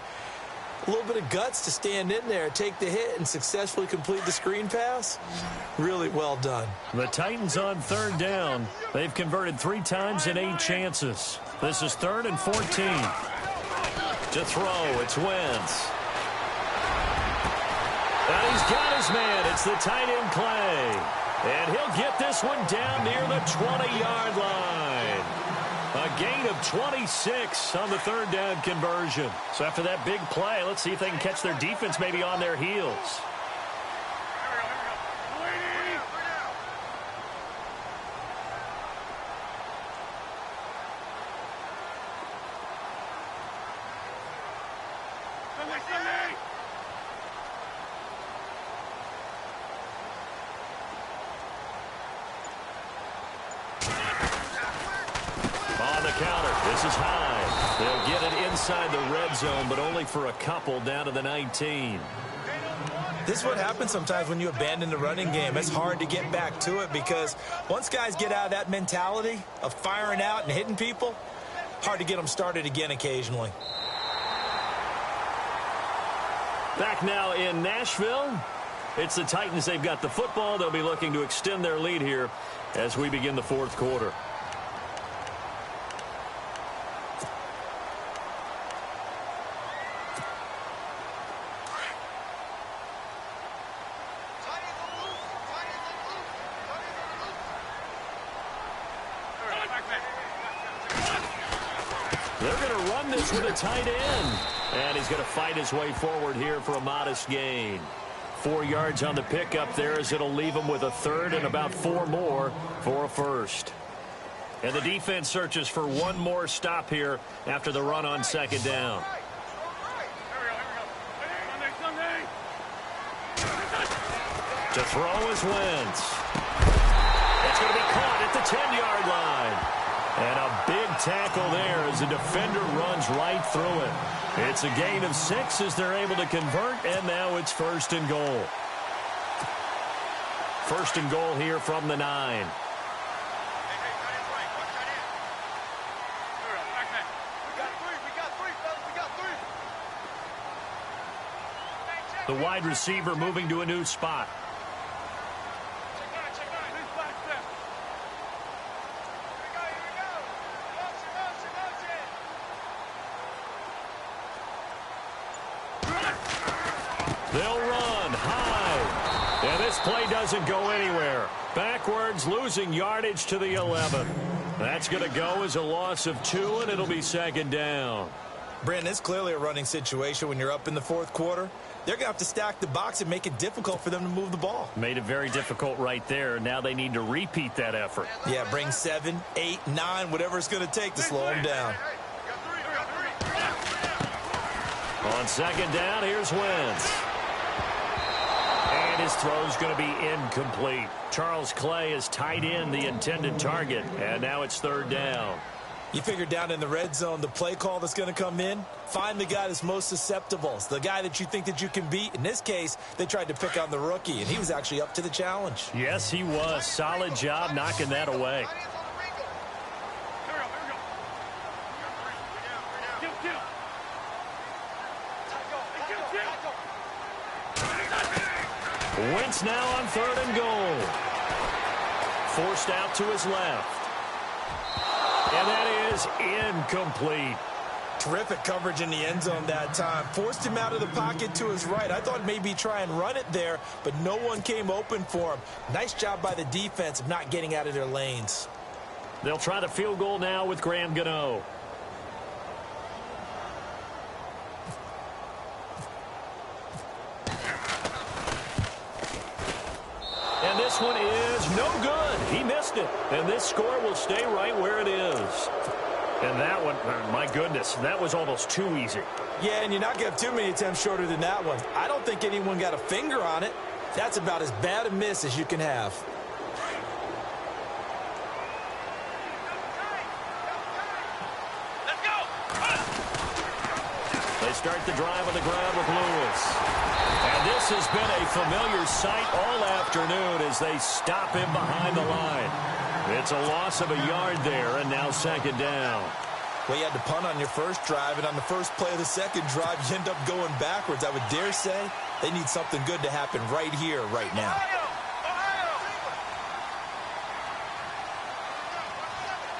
A little bit of guts to stand in there, take the hit, and successfully complete the screen pass. Really well done. The Titans on 3rd down. They've converted 3 times in 8 chances. This is 3rd and 14. To throw, it's Wentz. And he's got his man. It's the tight end Clay. And he'll get this one down near the 20-yard line. A gain of 26 on the 3rd down conversion. So after that big play, let's see if they can catch their defense maybe on their heels. counter. This is high. They'll get it inside the red zone, but only for a couple down to the 19. This is what happens sometimes when you abandon the running game. It's hard to get back to it because once guys get out of that mentality of firing out and hitting people, hard to get them started again occasionally. Back now in Nashville. It's the Titans. They've got the football. They'll be looking to extend their lead here as we begin the fourth quarter. They're going to run this with a tight end. And he's going to fight his way forward here for a modest gain. 4 yards on the pickup there as it'll leave him with a third and about 4 more for a first. And the defense searches for one more stop here after the run on second down. To throw is Wentz. It's going to be caught at the 10-yard line. And a big tackle there as the defender runs right through it. It's a gain of 6 as they're able to convert, and now it's first and goal. First and goal here from the 9. The wide receiver moving to a new spot. They'll run high. And this play doesn't go anywhere. Backwards, losing yardage to the 11. That's going to go as a loss of 2, and it'll be second down. Brandon, it's clearly a running situation when you're up in the fourth quarter. They're going to have to stack the box and make it difficult for them to move the ball. Made it very difficult right there. Now they need to repeat that effort. Yeah, bring 7, 8, 9, whatever it's going to take to slow them down. On second down, here's Wentz. And his throw's going to be incomplete. Charles Clay is tight in the intended target, and now it's third down. You figure down in the red zone, the play call that's going to come in, find the guy that's most susceptible. It's the guy that you think that you can beat. In this case, they tried to pick on the rookie, and he was actually up to the challenge. Yes, he was. Solid job knocking that away. Wentz now on third and goal. Forced out to his left. And that is incomplete. Terrific coverage in the end zone that time. Forced him out of the pocket to his right. I thought maybe try and run it there, but no one came open for him. Nice job by the defense of not getting out of their lanes. They'll try the field goal now with Graham Gano. And this one is no good. He missed it. And this score will stay right where it is. And that one, my goodness, that was almost too easy. Yeah, and you're not going to have too many attempts shorter than that one. I don't think anyone got a finger on it. That's about as bad a miss as you can have. Let's go! They start the drive on the ground with Lewis. And this has been a familiar sight all afternoon as they stop him behind the line. It's a loss of a yard there, and now second down. Well, you had to punt on your first drive, and on the first play of the second drive, you end up going backwards. I would dare say they need something good to happen right here, right now.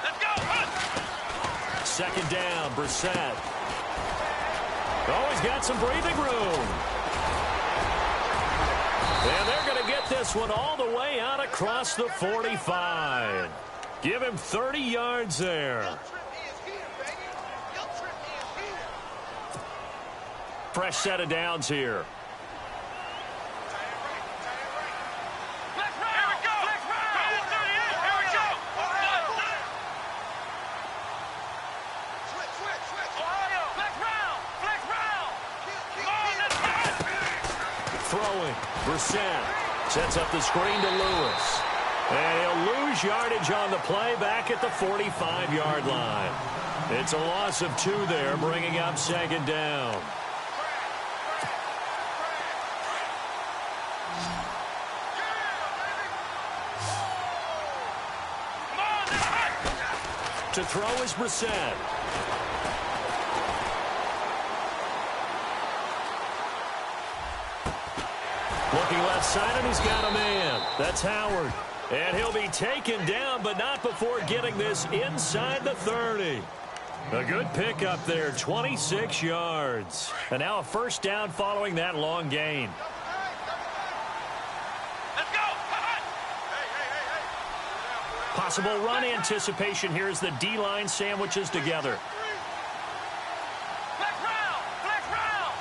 Let's go! Second down, Brissett. Oh, he's got some breathing room. And they're going to get this one all the way out across the 45. Give him 30 yards there. Fresh set of downs here. Throwing. Brissett sets up the screen to Lewis. And he'll lose yardage on the play back at the 45-yard line. It's a loss of 2 there, bringing up second down. To throw is Brissett. Looking left side, and he's got a man. That's Howard. And he'll be taken down, but not before getting this inside the 30. A good pickup there, 26 yards. And now a first down following that long gain. Let's go. Possible run anticipation here as the D-line sandwiches together. Flex round. Flex round.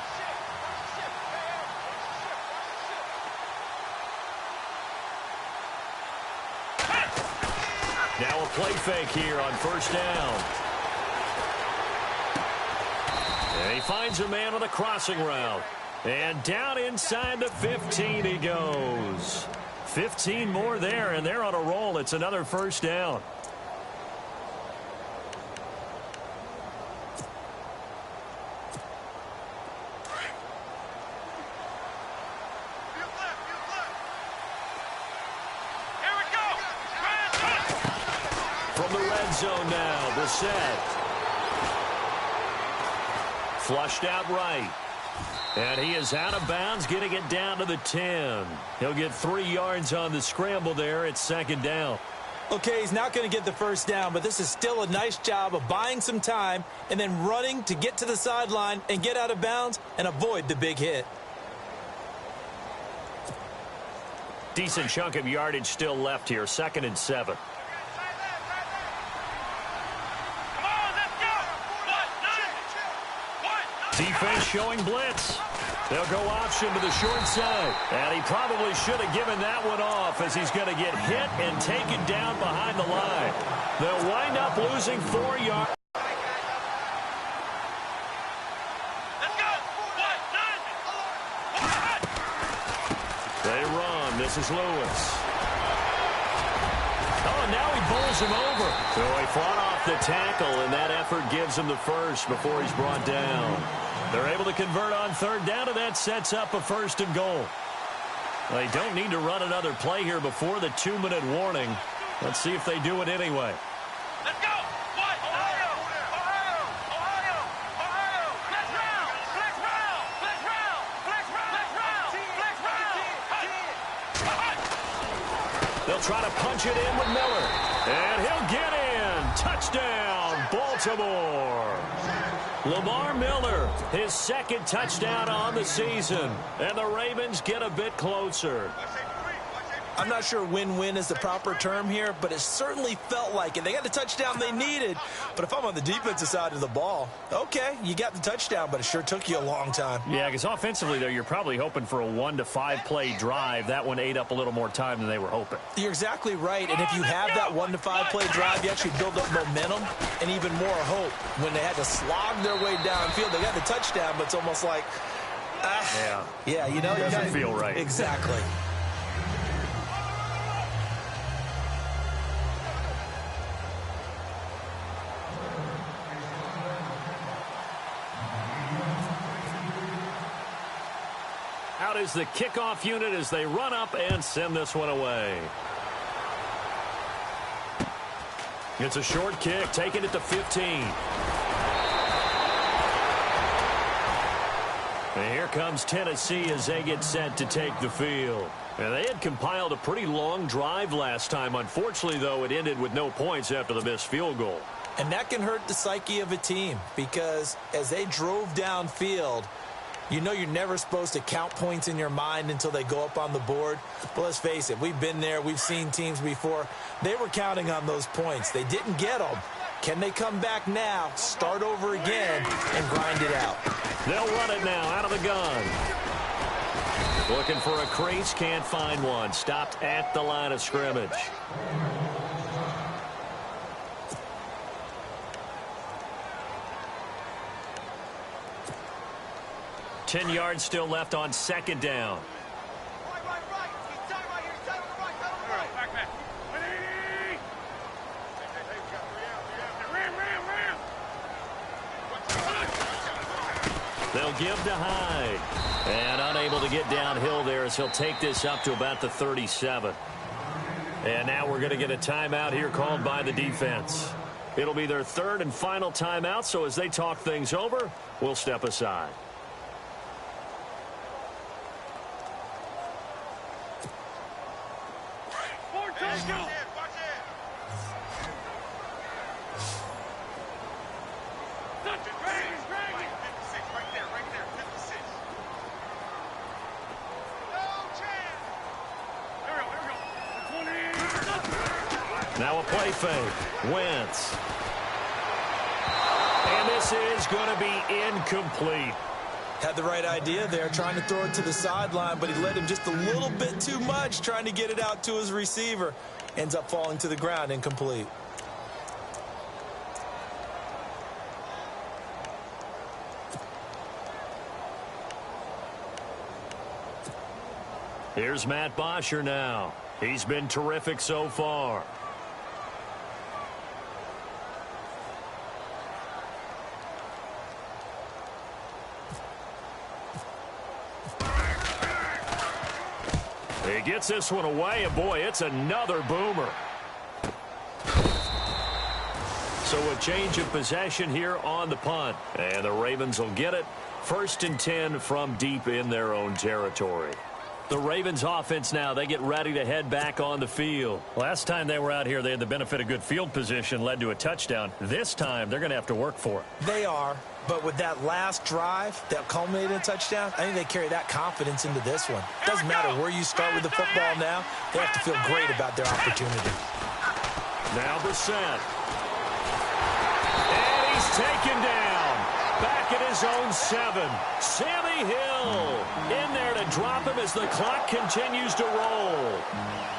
Now a play fake here on first down. And he finds a man on the crossing route. And down inside the 15 he goes. 15 more there, and they're on a roll. It's another first down. Here we go. From the red zone now, Brissett. Flushed out right. And he is out of bounds, getting it down to the 10. He'll get 3 yards on the scramble there. It's second down. Okay, he's not going to get the first down, but this is still a nice job of buying some time and then running to get to the sideline and get out of bounds and avoid the big hit. Decent chunk of yardage still left here. 2nd and 7. Come on, let's go. Defense showing blitz. They'll go option to the short side. And he probably should have given that one off as he's going to get hit and taken down behind the line. They'll wind up losing 4 yards. Let's go. They run. This is Lewis. Oh, and now he bowls him over. So he fought off the tackle, and that effort gives him the first before he's brought down. They're able to convert on third down, and that sets up a 1st and goal. They don't need to run another play here before the 2-minute warning. Let's see if they do it anyway. Let's go. Ohio. Flex round. Flex round. Flex round. Flex round. Flex round. They'll try to punch it in with Miller. And he'll get in. Touchdown, Baltimore. Lamar Miller, his 2nd touchdown on the season. And the Ravens get a bit closer. I'm not sure win-win is the proper term here, but it certainly felt like it. They got the touchdown they needed, but if I'm on the defensive side of the ball, okay, you got the touchdown, but it sure took you a long time. Yeah, because offensively, though, you're probably hoping for a 1 to 5 play drive. That one ate up a little more time than they were hoping. You're exactly right, and if you have that 1 to 5 play drive, you actually build up momentum and even more hope. When they had to slog their way downfield, they got the touchdown, but it's almost like, yeah, you know, it doesn't feel right. Exactly. Out is the kickoff unit as they run up and send this one away. It's a short kick, taking it to 15. And here comes Tennessee as they get set to take the field. And they had compiled a pretty long drive last time. Unfortunately, though, it ended with no points after the missed field goal. And that can hurt the psyche of a team because as they drove downfield, you know you're never supposed to count points in your mind until they go up on the board. But let's face it, we've been there. We've seen teams before. They were counting on those points. They didn't get them. Can they come back now, start over again, and grind it out? They'll run it now out of the gun. Looking for a crease, can't find one. Stopped at the line of scrimmage. Ten yards still left on second down. They'll give to Hyde. And unable to get downhill there as he'll take this up to about the 37. And now we're going to get a timeout here called by the defense. It'll be their third and final timeout, so as they talk things over, we'll step aside. Now a play fake. Wentz. And this is going to be incomplete. Had the right idea there, trying to throw it to the sideline, but he led him just a little bit too much, trying to get it out to his receiver. Ends up falling to the ground, incomplete. Here's Matt Bosher now. He's been terrific so far. He gets this one away, and boy, it's another boomer. So a change of possession here on the punt. And the Ravens will get it. 1st and 10 from deep in their own territory. The Ravens offense now, they get ready to head back on the field. Last time they were out here, they had the benefit of good field position, led to a touchdown. This time, they're going to have to work for it. They are, but with that last drive that culminated in a touchdown, I think they carry that confidence into this one. Doesn't matter where you start with the football now, they have to feel great about their opportunity. Now Brissett. And he's taken down. Back at his own 7. Sammy Hill in there to drop him as the clock continues to roll.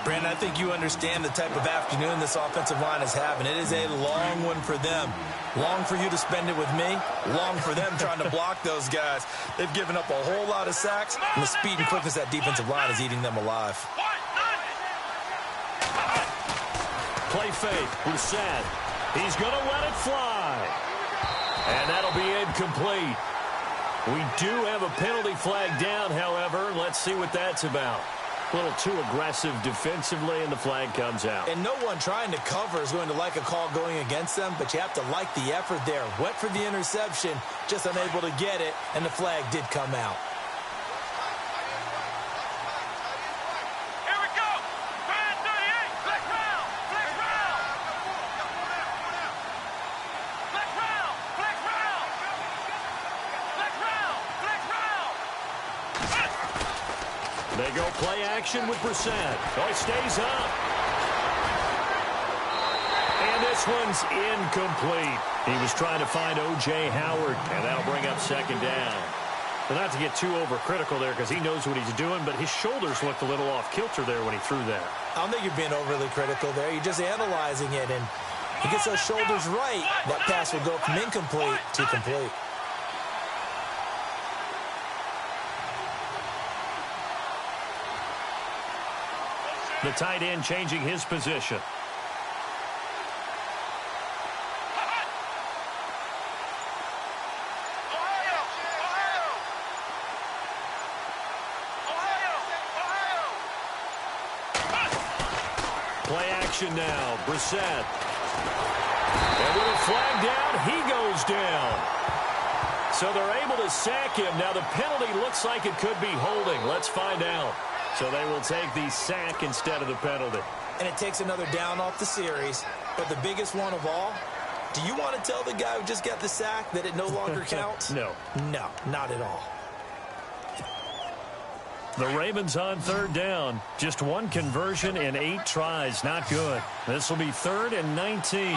Brandon, I think you understand the type of afternoon this offensive line is having. It is a long one for them. Long for you to spend it with me. Long for them trying to block those guys. They've given up a whole lot of sacks, and the speed and quickness of that defensive line is eating them alive. Play fake. Brissett. He's going to let it fly. And that'll be incomplete. We do have a penalty flag down, however. Let's see what that's about. A little too aggressive defensively, and the flag comes out. And no one trying to cover is going to like a call going against them, but you have to like the effort there. Went for the interception, just unable to get it, and the flag did come out. Here we go. Band 38. Flex round. Flex round. Flex round. Flex round. Flex round. Flex round. They go play action with Brissett. Oh, he stays up. And this one's incomplete. He was trying to find O.J. Howard, and that'll bring up 2nd down. Well, not to get too overcritical there because he knows what he's doing, but his shoulders looked a little off kilter there when he threw that. I don't think you're being overly critical there. You're just analyzing it, and he gets those shoulders right. That pass will go from incomplete to complete. The tight end changing his position. Play action now. Brissett. And with a flag down, he goes down. So they're able to sack him. Now the penalty looks like it could be holding. Let's find out. So they will take the sack instead of the penalty. And it takes another down off the series. But the biggest one of all, do you want to tell the guy who just got the sack that it no longer counts? No. No, not at all. The Ravens on 3rd down. Just one conversion in 8 tries. Not good. This will be 3rd and 19.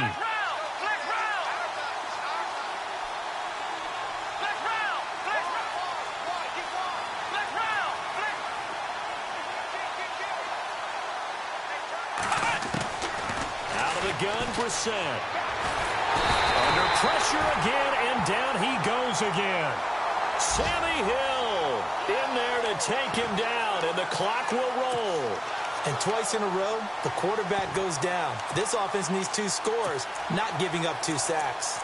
Gun Brissett. Under pressure again, and down he goes again. Sammy Hill in there to take him down, and the clock will roll. And twice in a row, the quarterback goes down. This offense needs 2 scores, not giving up 2 sacks.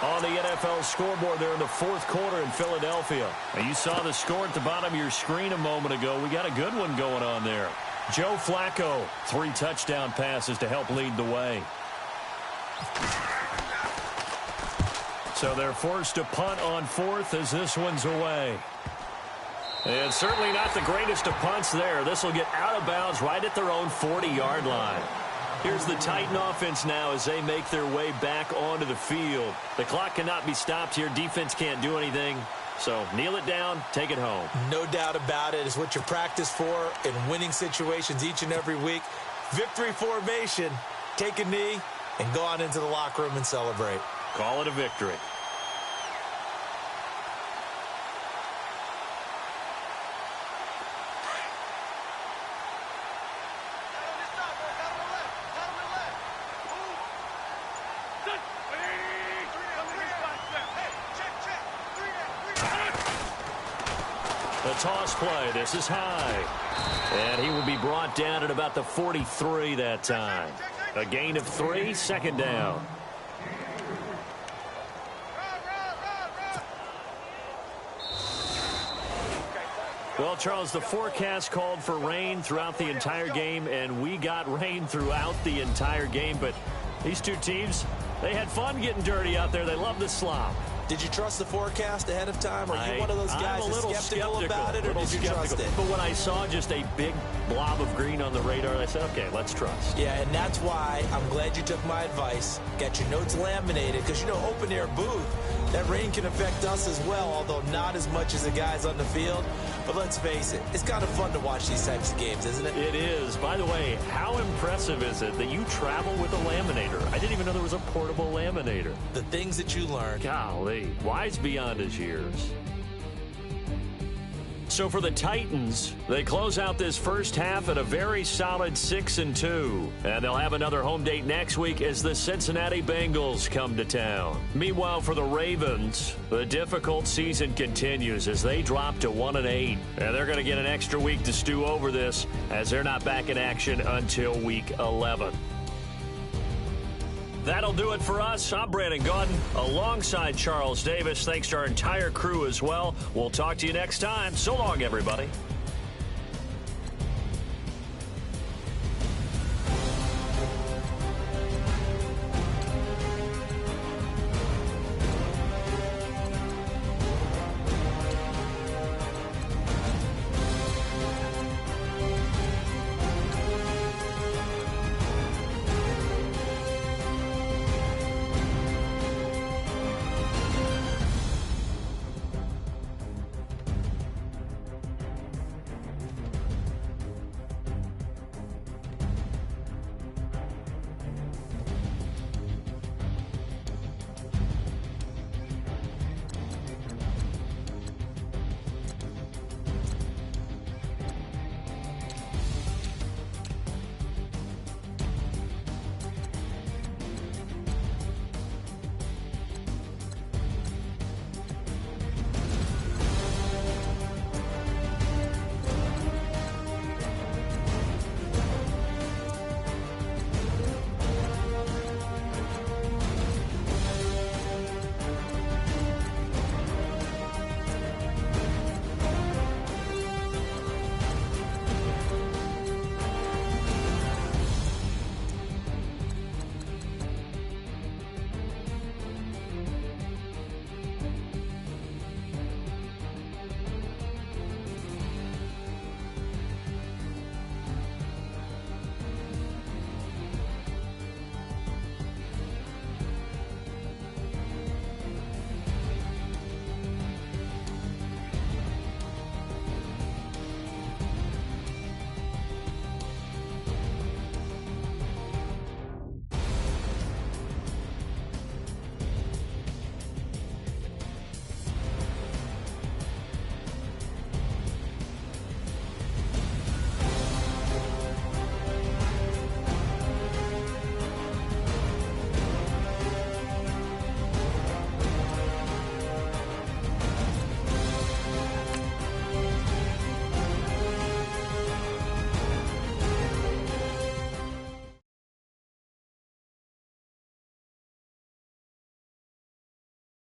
On the NFL scoreboard there in the fourth quarter in Philadelphia. Now, you saw the score at the bottom of your screen a moment ago. We got a good one going on there. Joe Flacco, 3 touchdown passes to help lead the way. So they're forced to punt on fourth as this one's away. And certainly not the greatest of punts there. This will get out of bounds right at their own 40-yard line. Here's the Titan offense now as they make their way back onto the field. The clock cannot be stopped here. Defense can't do anything. So kneel it down, take it home. No doubt about it. It's what you practice for in winning situations each and every week. Victory formation. Take a knee and go on into the locker room and celebrate. Call it a victory. The toss play. This is high. And he will be brought down at about the 43 that time. A gain of 3, second down. Well, Charles, the forecast called for rain throughout the entire game, and we got rain throughout the entire game. But these two teams, they had fun getting dirty out there. They love the slop. Did you trust the forecast ahead of time? Are you one of those guys that's skeptical about it, or did you trust it? But when I saw just a big blob of green on the radar, I said, okay, let's trust. Yeah, and that's why I'm glad you took my advice. Got your notes laminated, because, you know, open-air booth, that rain can affect us as well, although not as much as the guys on the field. But let's face it, it's kind of fun to watch these types of games, isn't it? It is. By the way, how impressive is it that you travel with a laminator? I didn't even know there was a portable laminator. The things that you learn. Golly, wise beyond his years. So for the Titans, they close out this first half at a very solid 6-2. And they'll have another home date next week as the Cincinnati Bengals come to town. Meanwhile, for the Ravens, the difficult season continues as they drop to 1-8. And they're going to get an extra week to stew over this as they're not back in action until week 11. That'll do it for us. I'm Brandon Gaudin alongside Charles Davis. Thanks to our entire crew as well. We'll talk to you next time. So long, everybody.